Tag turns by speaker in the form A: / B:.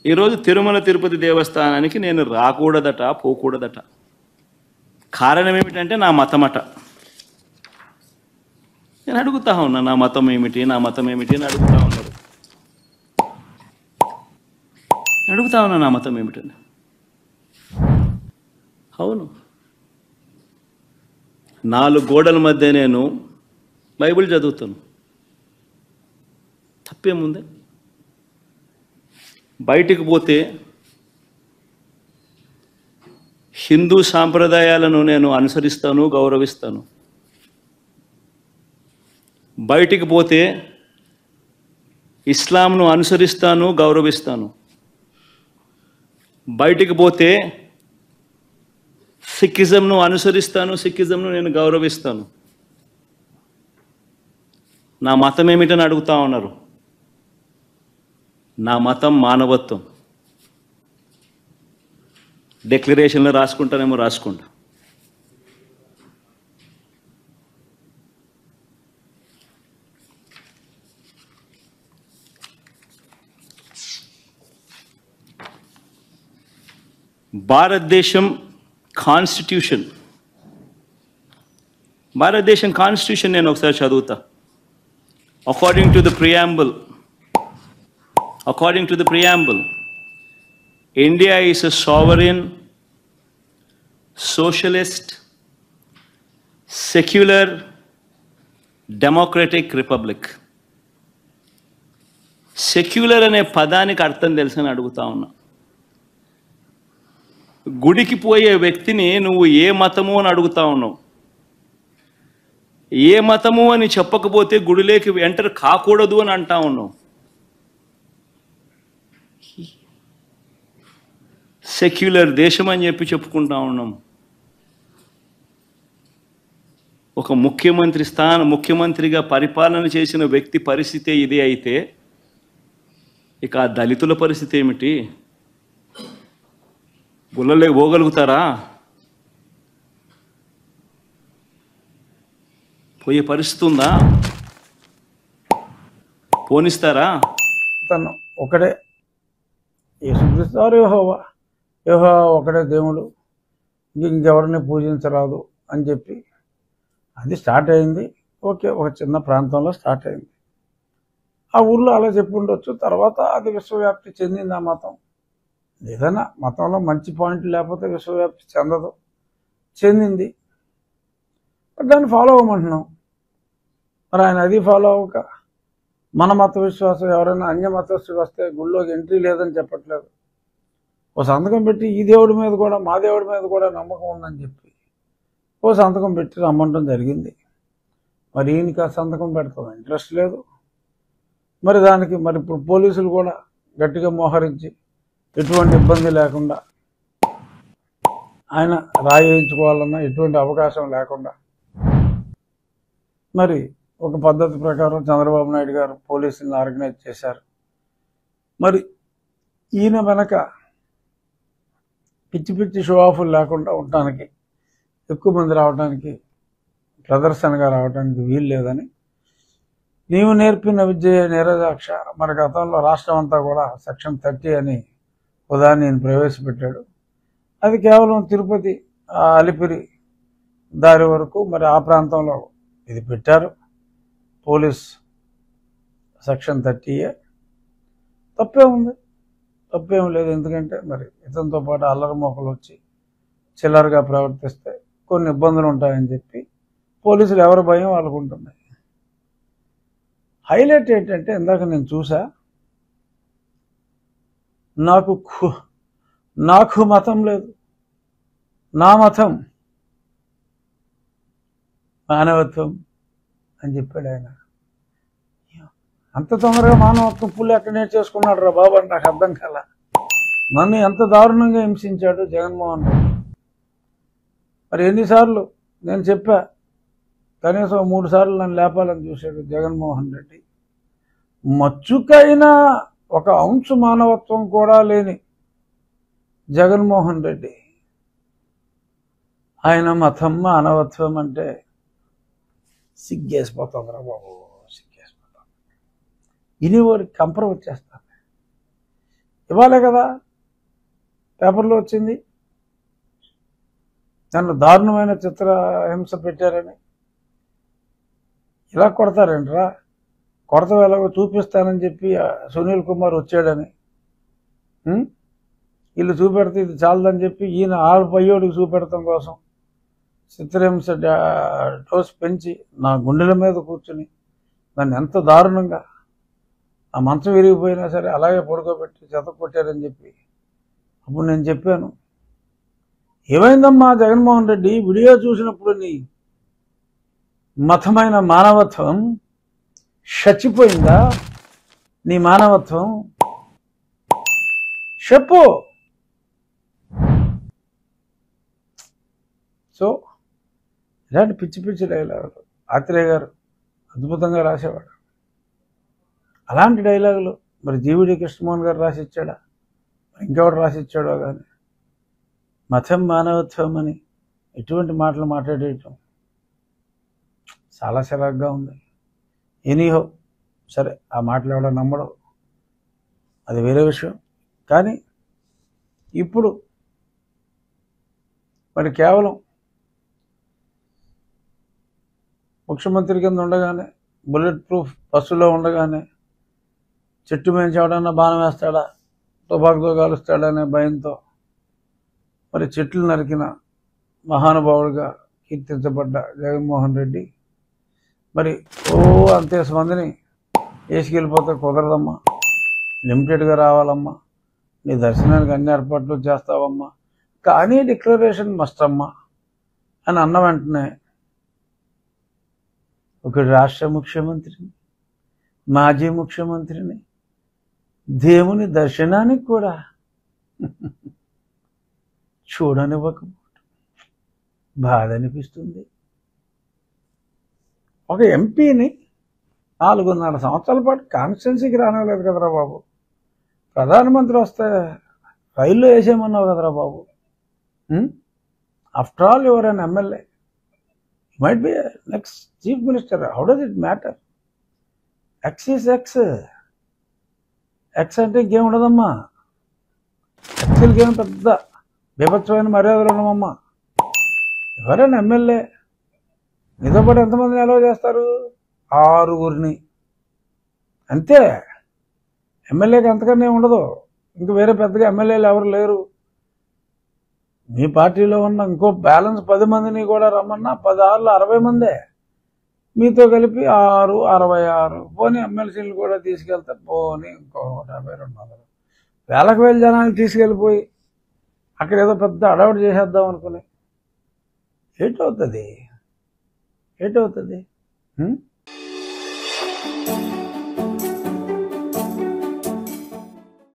A: ఈరోజు తిరుమల తిరుపతి దేవస్థానానికి నేను రాకూడదట, పోకూడదట. కారణం ఏమిటంటే నా మతమట. నేను అడుగుతా ఉన్నా, నా మతం ఏమిటి, నా మతం ఏమిటి అని అడుగుతా ఉన్నారు. అడుగుతా ఉన్నా నా మతం ఏమిటని. అవును, 4 గోడల మధ్య నేను బైబిల్ చదువుతాను. తప్పేముంది? బయటికి పోతే హిందూ సాంప్రదాయాలను నేను అనుసరిస్తాను, గౌరవిస్తాను. బయటికి పోతే ఇస్లాంను అనుసరిస్తాను, గౌరవిస్తాను. బయటికి పోతే సిక్కిజంను అనుసరిస్తాను, సిక్కిజంను నేను గౌరవిస్తాను. నా మతం ఏమిటని అడుగుతా ఉన్నారు. నా మతం మానవత్వం. డిక్లరేషన్లో రాసుకుంటానేమో రాసుకుంటా. భారతదేశం కాన్స్టిట్యూషన్ నేను ఒకసారి చదువుతా. According to the preamble, India is a sovereign, socialist, secular, democratic republic. Secular అనే పదానికి అర్థం తెలుసని అడుగుతా ఉన్నా. గుడికి పోయే వ్యక్తిని నువ్వు ఏ మతము అని అడుగుతా ఉన్నావు. ఏ మతము అని చెప్పకపోతే గుడిలోకి ఎంటర్ కాకూడదు అని అంటా ఉన్నావు. సెక్యులర్ దేశం అని చెప్పి చెప్పుకుంటా ఉన్నాం. ఒక ముఖ్యమంత్రిగా పరిపాలన చేసిన వ్యక్తి పరిస్థితి ఇదే అయితే ఇక ఆ దళితుల పరిస్థితి ఏమిటి? గుళ్ళలే పోగలుగుతారా? పోయే పరిస్థితి ఉందా? పోనిస్తారా?
B: తను ఒకడే యేసుక్రీస్తు యెహోవా ఒకడే దేవుడు, ఇంకెవరిని పూజించరాదు అని చెప్పి అది స్టార్ట్ అయింది. ఓకే, ఒక చిన్న ప్రాంతంలో స్టార్ట్ అయింది. ఆ ఊర్లో అలా చెప్పి ఉండొచ్చు. తర్వాత అది విశ్వవ్యాప్తి చెందింది. ఆ మతం ఏదైనా మతంలో మంచి పాయింట్ లేకపోతే విశ్వవ్యాప్తి చెందదు. చెందింది, బట్ దాన్ని ఫాలో అవ్వమంటున్నాం. మరి ఆయన అది ఫాలో అవ్వక మన మత విశ్వాసం ఎవరైనా అన్య మతస్థుడు వస్తే గుళ్ళోకి ఎంట్రీ లేదని చెప్పట్లేదు. ఓ సంతకం పెట్టి ఈ దేవుడి మీద కూడా, మా దేవుడి మీద కూడా నమ్మకం ఉందని చెప్పి ఓ సంతకం పెట్టి రమ్మంటం జరిగింది. మరి ఈయనకి ఆ సంతకం పెడతాం ఇంట్రెస్ట్ లేదు. మరి దానికి మరి ఇప్పుడు పోలీసులు కూడా గట్టిగా మోహరించి ఎటువంటి ఇబ్బంది లేకుండా ఆయన రాయించుకోవాలన్నా ఎటువంటి అవకాశం లేకుండా మరి ఒక పద్ధతి ప్రకారం చంద్రబాబు నాయుడు గారు పోలీసులను ఆర్గనైజ్ చేశారు. మరి ఈయన వెనక పిచ్చి షో ఆఫ్లు లేకుండా ఉండటానికి, ఎక్కువ మంది రావడానికి, ప్రదర్శనగా రావడానికి వీలు లేదని నీవు నేర్పిన విద్య నీరజాక్ష మన గతంలో రాష్ట్రం అంతా కూడా సెక్షన్ 30 అని ఉదాహరణ ప్రవేశపెట్టాడు. అది కేవలం తిరుపతి అలిపిరి దారి వరకు మరి ఆ ప్రాంతంలో ఇది పెట్టారు. పోలీస్ సెక్షన్ 30 తప్పేం లేదు. ఎందుకంటే మరి ఇతనితో పాటు అల్లరి మోకలు వచ్చి చిల్లరగా ప్రవర్తిస్తే కొన్ని ఇబ్బందులు ఉంటాయని చెప్పి పోలీసులు ఎవరి భయం వాళ్ళకు ఉంటుంది. హైలైట్ ఏంటంటే ఇందాక నేను చూసా, నాకు మతం లేదు, నా మతం మానవత్వం అని చెప్పాడు ఆయన. అంత తొందరగా మానవత్వం పుల్లి ఎక్కడ నేర్చేసుకున్నాడు రా బాబు అని నాకు అర్థం కాల. నన్ను ఎంత దారుణంగా హింసించాడు జగన్మోహన్ రెడ్డి. మరి ఎన్నిసార్లు నేను చెప్పా, కనీసం 3 సార్లు నన్ను లేపాలని చూశాడు జగన్మోహన్ రెడ్డి. మచ్చుకైనా ఒక అంశు మానవత్వం కూడా లేని జగన్మోహన్ రెడ్డి ఆయన మతం మానవత్వం అంటే సిగ్గేసిపోతుందిరా బాబు, సిగ్గేసిపోతుంది. ఇనివారికి కంపరం వచ్చేస్తాను. ఇవ్వాలే కదా, పేపర్లో వచ్చింది నన్ను దారుణమైన చిత్రహింస పెట్టారని. ఇలా కొడతారేంట్రా, కొడత ఎలాగో చూపిస్తానని చెప్పి సునీల్ కుమార్ వచ్చాడని, వీళ్ళు చూపెడితే ఇది చాలదని చెప్పి ఈయన పయ్యోడికి చూపెడతాం కోసం చిత్రహింస డోస్ పెంచి నా గుండెల మీద కూర్చుని నన్ను ఎంత దారుణంగా ఆ మంచం విరిగిపోయినా సరే అలాగే పడుకోబెట్టి చెత్త కొట్టారని చెప్పి అప్పుడు నేను చెప్పాను, ఏమైందమ్మా జగన్మోహన్ రెడ్డి, వీడియో చూసినప్పుడు నీ మతమైన మానవత్వం చచ్చిపోయిందా? నీ మానవత్వం చెప్పు. సో ఇలాంటి పిచ్చి పిచ్చి డైలాగులు ఆత్రేయ గారు అద్భుతంగా రాసేవాడు. అలాంటి డైలాగులు మరి జీవిడి కృష్ణమోహన్ గారు రాసిచ్చాడా, ఇంకెవడు రాసిచ్చాడో కానీ మతం మానవత్వం అని ఎటువంటి మాటలు మాట్లాడేయటం చాలా చిరాగ్గా ఉంది. ఎనీహో సరే, ఆ మాటలు ఎవడో నమ్మడం అది వేరే విషయం. కానీ ఇప్పుడు మరి కేవలం ముఖ్యమంత్రి కింద ఉండగానే, బుల్లెట్ ప్రూఫ్ బస్సులో ఉండగానే చెట్టు మీద ఎవడన్నా బాణం వేస్తాడా, తుపాకుతో కాలుస్తాడనే భయంతో మరి చెట్లు నరికిన మహానుభావుడిగా కీర్తించబడ్డ జగన్మోహన్ రెడ్డి మరి అంతేసి మందిని వేసుకెళ్ళిపోతే కుదరదమ్మా, లిమిటెడ్గా రావాలమ్మా, నీ దర్శనానికి అన్ని ఏర్పాట్లు చేస్తావమ్మా, కానీ డిక్లరేషన్ మస్ట్ అమ్మా అని అన్న వెంటనే ఒక రాష్ట్ర ముఖ్యమంత్రిని, మాజీ ముఖ్యమంత్రిని దేవుని దర్శనానికి కూడా చూడనివ్వకపోవటం బాధ అనిపిస్తుంది. ఒక ఎంపీని 4.5 సంవత్సరాల పాటు కాన్స్టిట్యున్సీకి రానివ్వలేదు కదరా బాబు. ప్రధానమంత్రి వస్తే రైల్లో వేసేయమన్నావు కదరా బాబు. After all your an MLA, you might be next chief minister. How does it matter? X is X. X అంటే ఇంకేం ఉండదమ్మా. ఎక్స్కి ఏం పెద్ద బీభత్సమైన మర్యాదలు ఉండమమ్మా. ఎవరైనా ఎమ్మెల్యే నీతో పాటు ఎంతమందిని అలౌ చేస్తారు? 6 అంతే. ఎమ్మెల్యేకి అంతకన్నా ఉండదు. ఇంక వేరే పెద్దగా ఎమ్మెల్యేలు ఎవరు లేరు. మీ పార్టీలో ఉన్న ఇంకో బ్యాలెన్స్ 10 మందిని కూడా రమ్మన్నా 10 6 60 మందే. మీతో కలిపి 6 66. పోనీ ఎమ్మెల్సీలు కూడా తీసుకెళ్తే పోనీ ఇంకో 150 200 వేలకు వేల జనాలు తీసుకెళ్ళిపోయి అక్కడ ఏదో పెద్ద అడవుడు చేసేద్దాం అనుకుని ఏటవుతుంది?